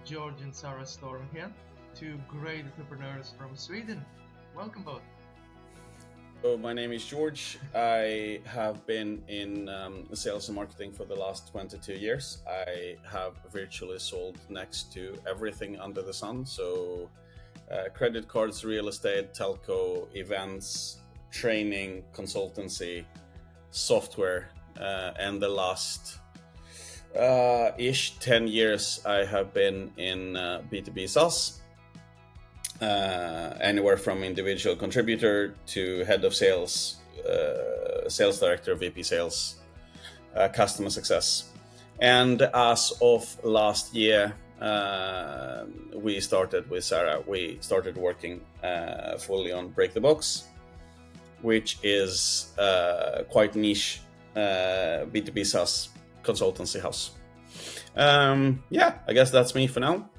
George and Sara Storm here, two great entrepreneurs from Sweden. Welcome both. So my name is George. I have been in sales and marketing for the last 22 years. I have virtually sold next to everything under the sun. So credit cards, real estate, telco, events, training, consultancy, software, and the last 10 years I have been in B2B SaaS. Anywhere from individual contributor to head of sales, sales director, VP sales, customer success. And as of last year, we started with Sara. We started working fully on Break the Box, which is quite niche B2B SaaS consultancy house. I guess that's me for now.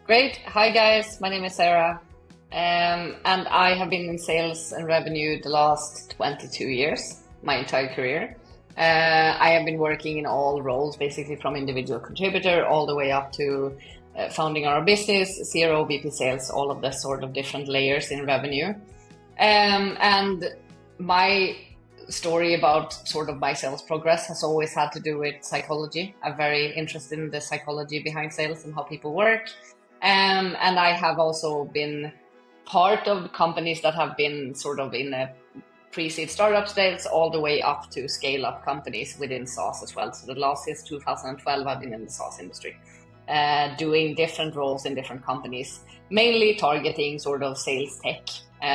Great. Hi guys, my name is Sara, and I have been in sales and revenue the last 22 years, my entire career. I have been working in all roles, basically from individual contributor all the way up to founding our business, CRO, VP sales, all of the sort of different layers in revenue. And my story about sort of my sales progress has always had to do with psychology. I'm very interested in the psychology behind sales and how people work. And I have also been part of companies that have been sort of in a pre-seed startup stage all the way up to scale-up companies within SaaS as well. So the last since 2012, I've been in the SaaS industry, doing different roles in different companies, mainly targeting sort of sales tech,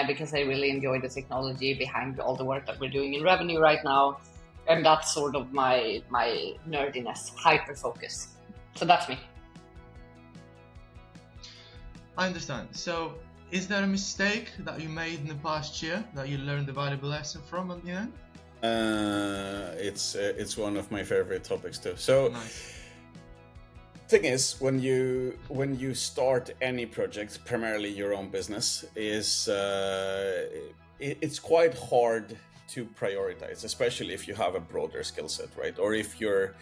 because I really enjoy the technology behind all the work that we're doing in revenue right now. And that's sort of my nerdiness, hyper focus. So that's me. I understand. So, is there a mistake that you made in the past year that you learned a valuable lesson from at the end? It's one of my favorite topics too. So, Nice. Thing is, when you start any project, primarily your own business, it's quite hard to prioritize, especially if you have a broader skill set, right? Or if your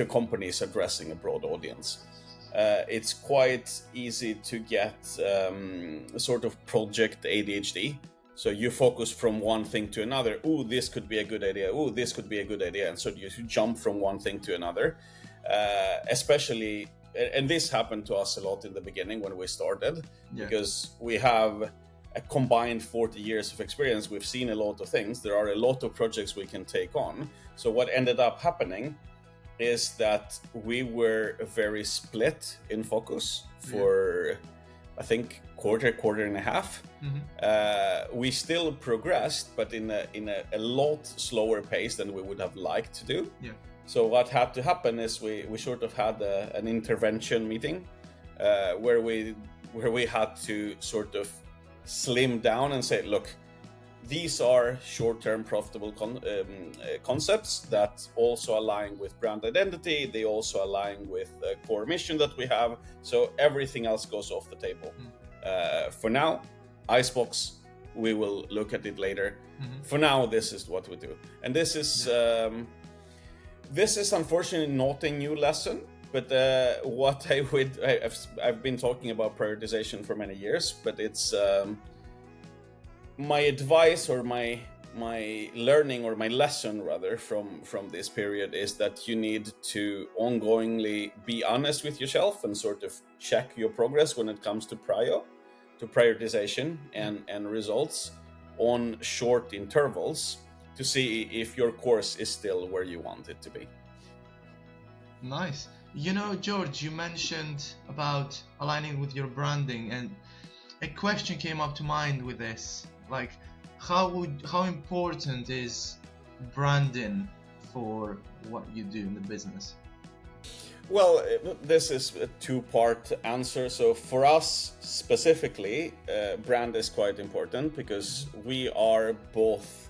company is addressing a broad audience. It's quite easy to get sort of project ADHD. So you focus from one thing to another. Oh, this could be a good idea. Oh, this could be a good idea. And so you jump from one thing to another. Especially, and this happened to us a lot in the beginning when we started, because we have a combined 40 years of experience. We've seen a lot of things. There are a lot of projects we can take on. So what ended up happening is that we were very split in focus for, I think, quarter and a half. Mm-hmm. We still progressed, but in a lot slower pace than we would have liked to do. Yeah. So what had to happen is we sort of had an intervention meeting where we had to sort of slim down and say, look, these are short-term profitable concepts that also align with brand identity. They also align with the core mission that we have. So everything else goes off the table. For now, Icebox, we will look at it later. Mm-hmm. For now, this is what we do. And this is unfortunately not a new lesson. But what I've been talking about prioritization for many years, but it's my advice or my learning or my lesson rather from this period is that you need to ongoingly be honest with yourself and sort of check your progress when it comes to prioritization and results on short intervals to see if your course is still where you want it to be. Nice. You know, George, you mentioned about aligning with your branding, and a question came up to mind with this. Like, how important is branding for what you do in the business? Well, this is a two-part answer. So for us specifically, brand is quite important because we are both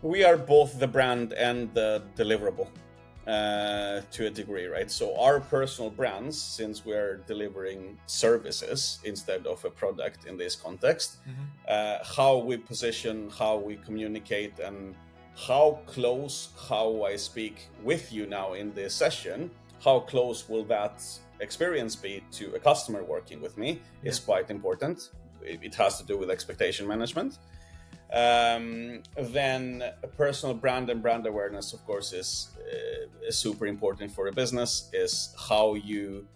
the brand and the deliverable to a degree, right? So our personal brands, since we're delivering services instead of a product in this context, how we position, how we communicate, and how I speak with you now in this session how close will that experience be to a customer working with me is quite important. It has to do with expectation management. Then personal brand and brand awareness, of course, is super important for a business. Is how you,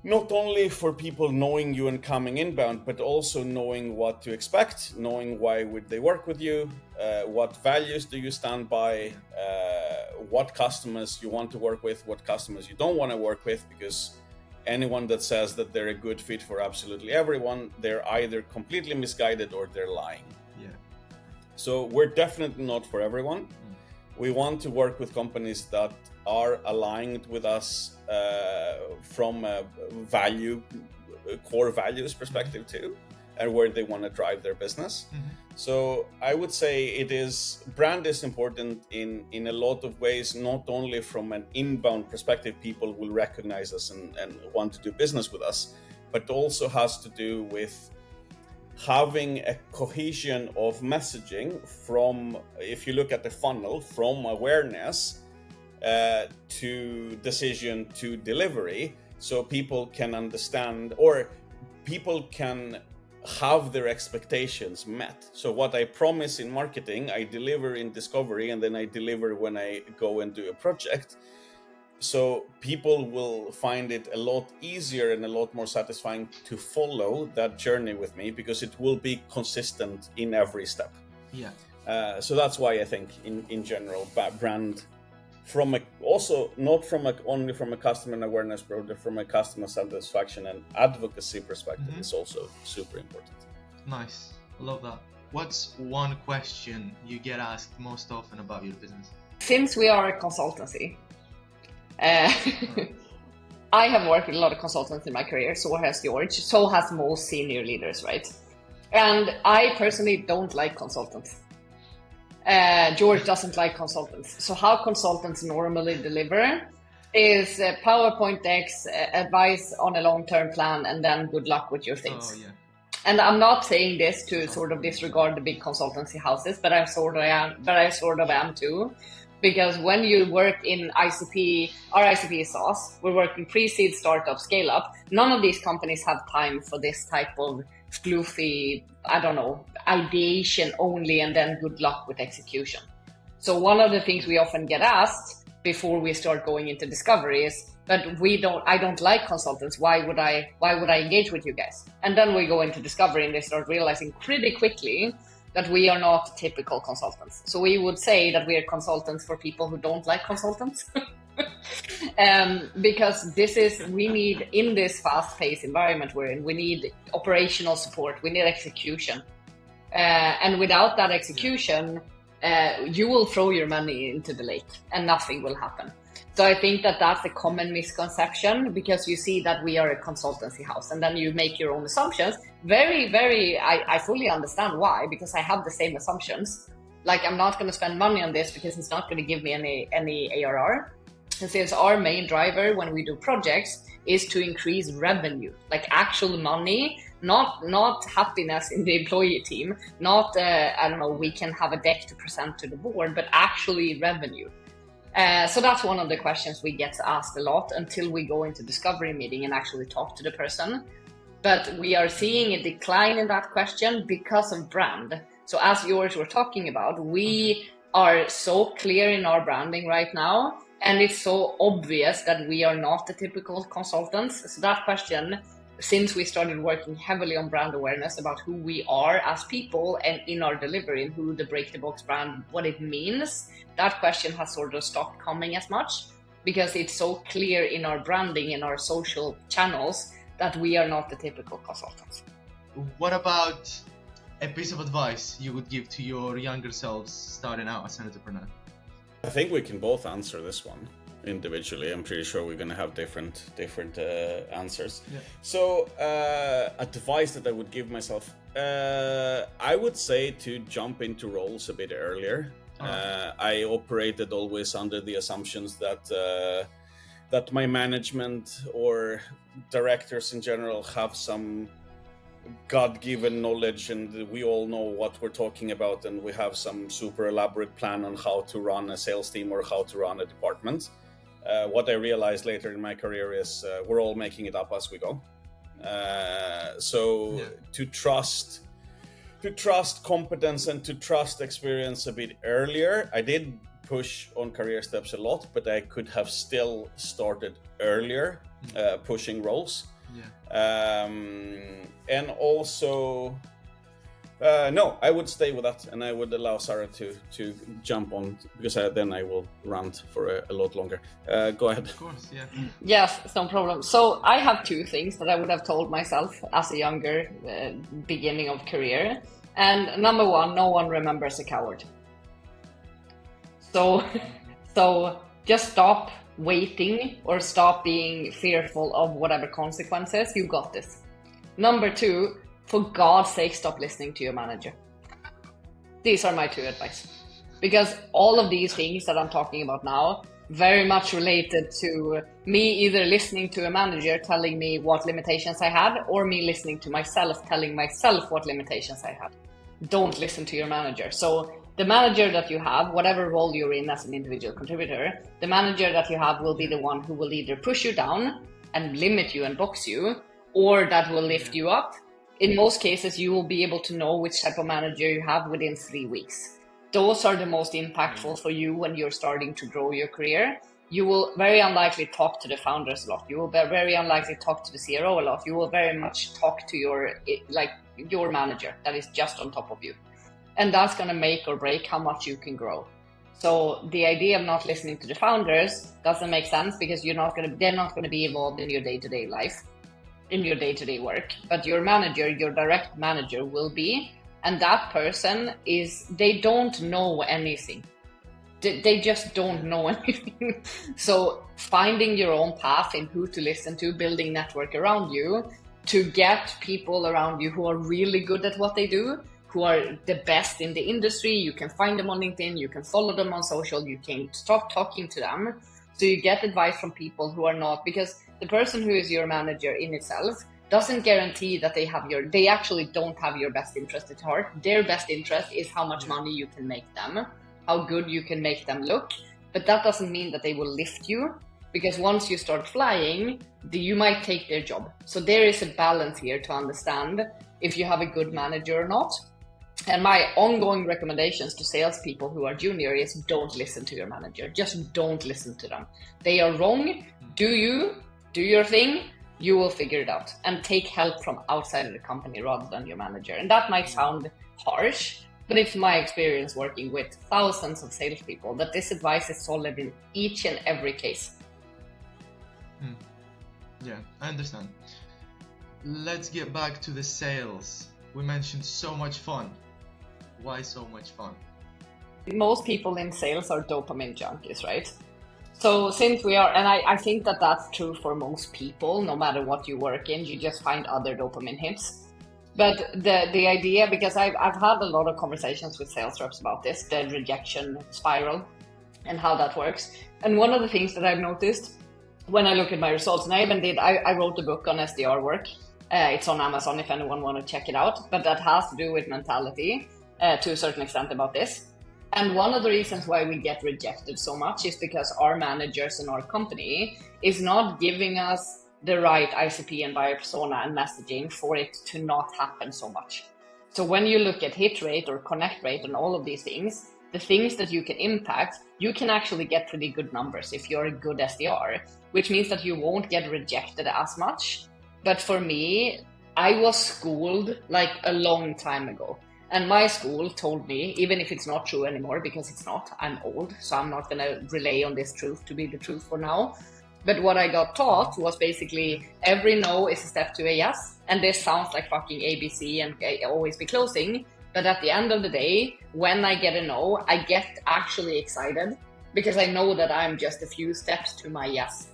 not only for people knowing you and coming inbound, but also knowing what to expect, knowing why would they work with you, what values do you stand by, what customers you want to work with, what customers you don't want to work with, because anyone that says that they're a good fit for absolutely everyone, they're either completely misguided or they're lying. Yeah. So we're definitely not for everyone. We want to work with companies that are aligned with us from a core values perspective too, and where they want to drive their business. So I would say brand is important in a lot of ways, not only from an inbound perspective, people will recognize us and want to do business with us, but also has to do with having a cohesion of messaging from, if you look at the funnel, from awareness to decision to delivery, so people can understand, or people can have their expectations met. So what I promise in marketing, I deliver in discovery, and then I deliver when I go and do a project. So people will find it a lot easier and a lot more satisfying to follow that journey with me, because it will be consistent in every step. Yeah. So that's why I think in general, brand, from also not from only from a customer awareness, but from a customer satisfaction and advocacy perspective, is also super important. Nice, I love that. What's one question you get asked most often about your business? Since we are a consultancy, I have worked with a lot of consultants in my career, so has George, so has most senior leaders, right? And I personally don't like consultants. George doesn't like consultants. So how consultants normally deliver is PowerPoint decks, advice on a long-term plan, and then good luck with your things. Oh, yeah. And I'm not saying this to sort of disregard the big consultancy houses, but I sort of am too. Because when you work in ICP, our ICP is SaaS, we're working pre-seed, startup, scale up. None of these companies have time for this type of floofy, ideation only, and then good luck with execution. So one of the things we often get asked before we start going into discovery is, but I don't like consultants. Why would I engage with you guys? And then we go into discovery and they start realizing pretty quickly that we are not typical consultants. So we would say that we are consultants for people who don't like consultants. Because we need, in this fast-paced environment we're in, we need operational support, we need execution. And without that execution, you will throw your money into the lake and nothing will happen. So I think that that's a common misconception, because you see that we are a consultancy house and then you make your own assumptions. I fully understand why, because I have the same assumptions. Like, I'm not going to spend money on this because it's not going to give me any ARR. And since our main driver when we do projects is to increase revenue, like actual money, not happiness in the employee team, not, we can have a deck to present to the board, but actually revenue. So that's one of the questions we get asked a lot until we go into discovery meeting and actually talk to the person. But we are seeing a decline in that question because of brand. So as yours were talking about, we are so clear in our branding right now, and it's so obvious that we are not the typical consultants. So that question, since we started working heavily on brand awareness about who we are as people and in our delivery and who the Break the Box brand, what it means, that question has sort of stopped coming as much, because it's so clear in our branding and our social channels that we are not the typical consultants. What about a piece of advice you would give to your younger selves starting out as an entrepreneur? I think we can both answer this one individually. I'm pretty sure we're going to have different answers. Yeah. So advice that I would give myself, I would say to jump into roles a bit earlier. I operated always under the assumptions that my management or directors in general have some God-given knowledge and we all know what we're talking about and we have some super elaborate plan on how to run a sales team or how to run a department. What I realized later in my career is we're all making it up as we go. To trust competence and to trust experience a bit earlier. I did push on career steps a lot, but I could have still started earlier pushing roles. And also no, I would stay with that, and I would allow Sara to jump on, because then I will rant for a lot longer. Go ahead. Of course, yeah. Yes, no problem. So I have two things that I would have told myself as a younger beginning of career. And number one, no one remembers a coward. So just stop waiting or stop being fearful of whatever consequences. You got this. Number two, for God's sake, stop listening to your manager. These are my two advice. Because all of these things that I'm talking about now, very much related to me either listening to a manager telling me what limitations I had, or me listening to myself telling myself what limitations I had. Don't listen to your manager. So the manager that you have, whatever role you're in as an individual contributor, the manager that you have will be the one who will either push you down and limit you and box you, or that will lift you up. In most cases, you will be able to know which type of manager you have within 3 weeks. Those are the most impactful for you when you're starting to grow your career. You will very unlikely talk to the founders a lot. You will very unlikely talk to the CRO a lot. You will very much talk to your manager that is just on top of you. And that's going to make or break how much you can grow. So the idea of not listening to the founders doesn't make sense, because they're not going to be involved in your day-to-day life, in your day-to-day work. But your manager, your direct manager will be, and that person they don't know anything. They just don't know anything. So finding your own path in who to listen to, building network around you to get people around you who are really good at what they do, who are the best in the industry. You can find them on LinkedIn, you can follow them on social, you can stop talking to them. So you get advice from people who are not, because the person who is your manager in itself doesn't guarantee that they actually don't have your best interest at heart. Their best interest is how much money you can make them, how good you can make them look. But that doesn't mean that they will lift you, because once you start flying, you might take their job. So there is a balance here to understand if you have a good manager or not. And my ongoing recommendations to salespeople who are junior is don't listen to your manager. Just don't listen to them. They are wrong. Do your thing. You will figure it out, and take help from outside of the company rather than your manager. And that might sound harsh, but it's my experience working with thousands of salespeople that this advice is solid in each and every case. Yeah, I understand. Let's get back to the sales. We mentioned so much fun. Why so much fun? Most people in sales are dopamine junkies, right? So since we are, and I think that that's true for most people, no matter what you work in, you just find other dopamine hits. But the idea, because I've had a lot of conversations with sales reps about this, the rejection spiral and how that works. And one of the things that I've noticed when I look at my results, and I wrote a book on SDR work. It's on Amazon if anyone want to check it out, but that has to do with mentality to a certain extent about this. And one of the reasons why we get rejected so much is because our managers in our company is not giving us the right ICP and buyer persona and messaging for it to not happen so much. So when you look at hit rate or connect rate and all of these things, the things that you can impact, you can actually get pretty good numbers if you're a good SDR, which means that you won't get rejected as much. But for me, I was schooled like a long time ago. And my school told me, even if it's not true anymore, because it's not, I'm old, so I'm not going to rely on this truth to be the truth for now. But what I got taught was basically every no is a step to a yes. And this sounds like fucking ABC and always be closing. But at the end of the day, when I get a no, I get actually excited because I know that I'm just a few steps to my yes.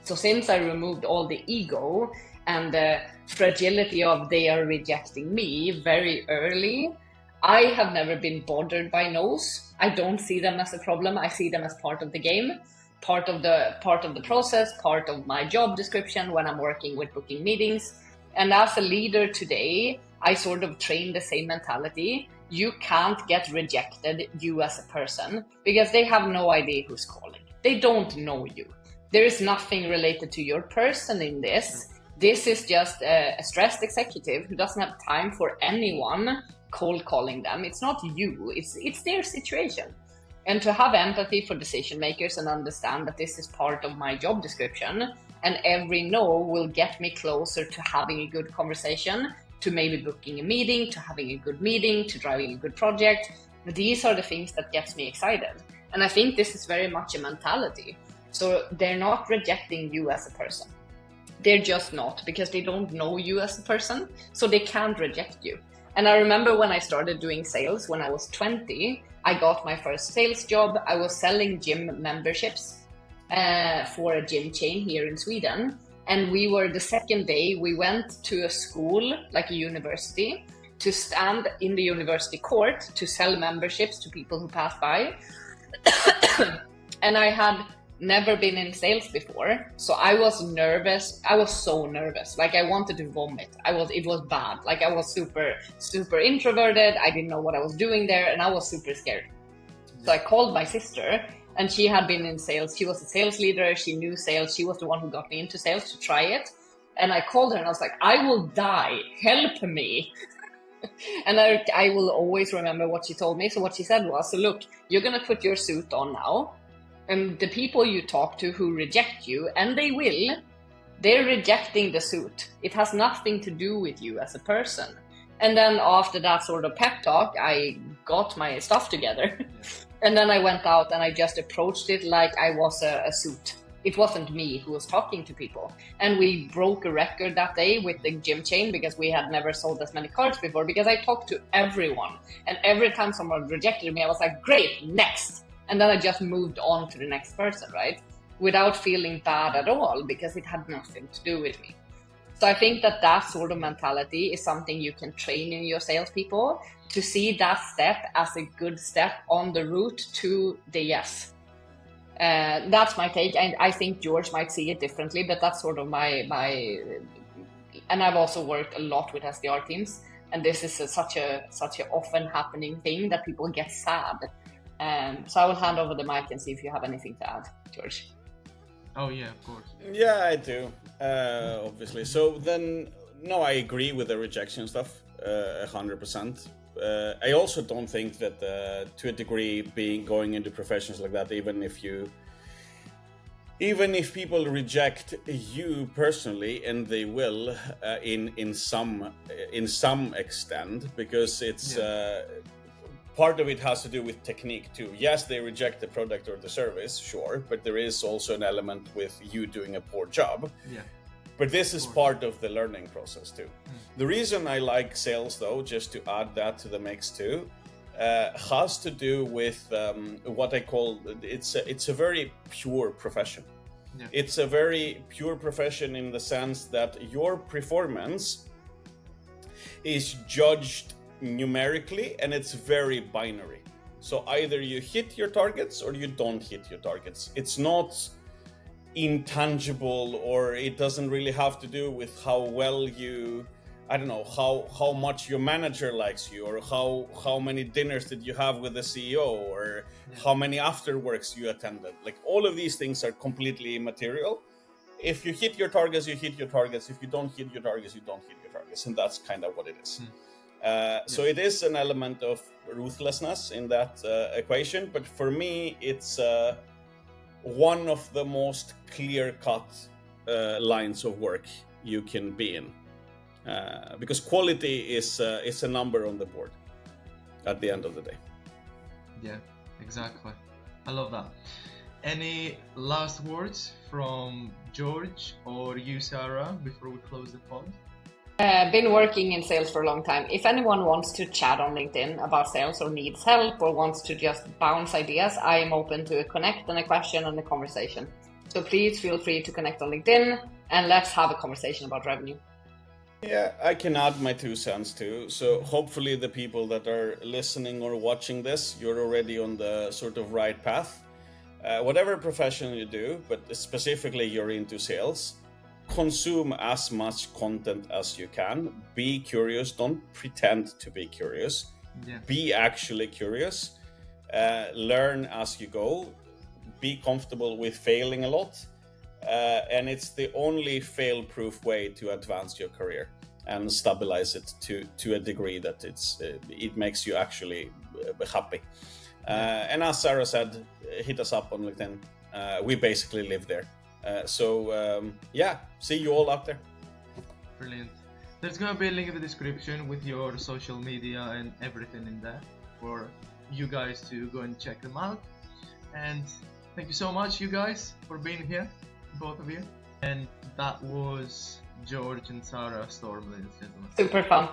So since I removed all the ego and the fragility of they are rejecting me very early, I have never been bothered by no's. I don't see them as a problem. I see them as part of the game, part of the process, part of my job description when I'm working with booking meetings. And as a leader today, I sort of train the same mentality. You can't get rejected, you as a person, because they have no idea who's calling. They don't know you. There is nothing related to your person in this. This is just a stressed executive who doesn't have time for anyone cold calling them. It's not you, it's their situation. And to have empathy for decision makers and understand that this is part of my job description, and every no will get me closer to having a good conversation, to maybe booking a meeting, to having a good meeting, to driving a good project. These are the things that gets me excited. And I think this is very much a mentality. So they're not rejecting you as a person. They're just not, because they don't know you as a person, so they can't reject you. And I remember when I started doing sales when I was 20, I got my first sales job. I was selling gym memberships for a gym chain here in Sweden. And we were, the second day, we went to a school, like a university, to stand in the university court to sell memberships to people who passed by. And I had never been in sales before, so I was nervous. I was so nervous, like I wanted to vomit. It was bad. Like I was super introverted. I didn't know what I was doing there, and I was super scared. So I called my sister, and she had been in sales. She was a sales leader. She knew sales. She was the one who got me into sales to try it. And I called her and I was like, I will die. Help me. And I will always remember what she told me. So what she said was, so look, you're going to put your suit on now. And the people you talk to who reject you, and they will, they're rejecting the suit. It has nothing to do with you as a person. And then after that sort of pep talk, I got my stuff together. And then I went out and I just approached it like I was a suit. It wasn't me who was talking to people. And we broke a record that day with the gym chain because we had never sold as many cards before, because I talked to everyone. And every time someone rejected me, I was like, great, next. And then I just moved on to the next person, right? Without feeling bad at all, because it had nothing to do with me. So I think that sort of mentality is something you can train in your salespeople, to see that step as a good step on the route to the yes. That's my take. And I think George might see it differently, but that's sort of my and I've also worked a lot with SDR teams, and this is such a often happening thing that people get sad. So I will hand over the mic and see if you have anything to add, George. Oh yeah, of course. Yeah, I do. Obviously. So then, no, I agree with the rejection stuff, 100%. I also don't think that, to a degree, going into professions like that, even if people reject you personally, and they will, in some extent, because it's. Part of it has to do with technique too. Yes, they reject the product or the service, sure, but there is also an element with you doing a poor job. Yeah. But this is part of the learning process too. The reason I like sales, though, just to add that to the mix too, has to do with what I call it's a very pure profession. Yeah. It's a very pure profession in the sense that your performance is judged numerically, and it's very binary. So either you hit your targets or you don't hit your targets. It's not intangible, or it doesn't really have to do with how well you, I don't know, how much your manager likes you, or how many dinners did you have with the CEO, or how many afterworks you attended. Like, all of these things are completely immaterial. If you hit your targets, you hit your targets. If you don't hit your targets, you don't hit your targets. And that's kind of what it is. So it is an element of ruthlessness in that equation, but for me, it's one of the most clear-cut lines of work you can be in, because quality is a number on the board at the end of the day. Yeah, exactly. I love that. Any last words from George or you, Sara, before we close the pod? Been working in sales for a long time. If anyone wants to chat on LinkedIn about sales or needs help or wants to just bounce ideas, I am open to a connect and a question and a conversation. So please feel free to connect on LinkedIn and let's have a conversation about revenue. Yeah, I can add my 2 cents too. So hopefully the people that are listening or watching this, you're already on the sort of right path. Whatever profession you do, but specifically you're into sales, consume as much content as you can. Be curious. Don't pretend to be curious. Yeah. Be actually curious. Learn as you go. Be comfortable with failing a lot. and it's the only fail-proof way to advance your career and stabilize it to a degree that it makes you actually happy. And as Sara said, hit us up on LinkedIn. We basically live there. Yeah, see you all out there. Brilliant. There's gonna be a link in the description with your social media and everything in there for you guys to go and check them out. And thank you so much, you guys, for being here, both of you. And that was George and Sara Storm, ladies and gentlemen. Super fun.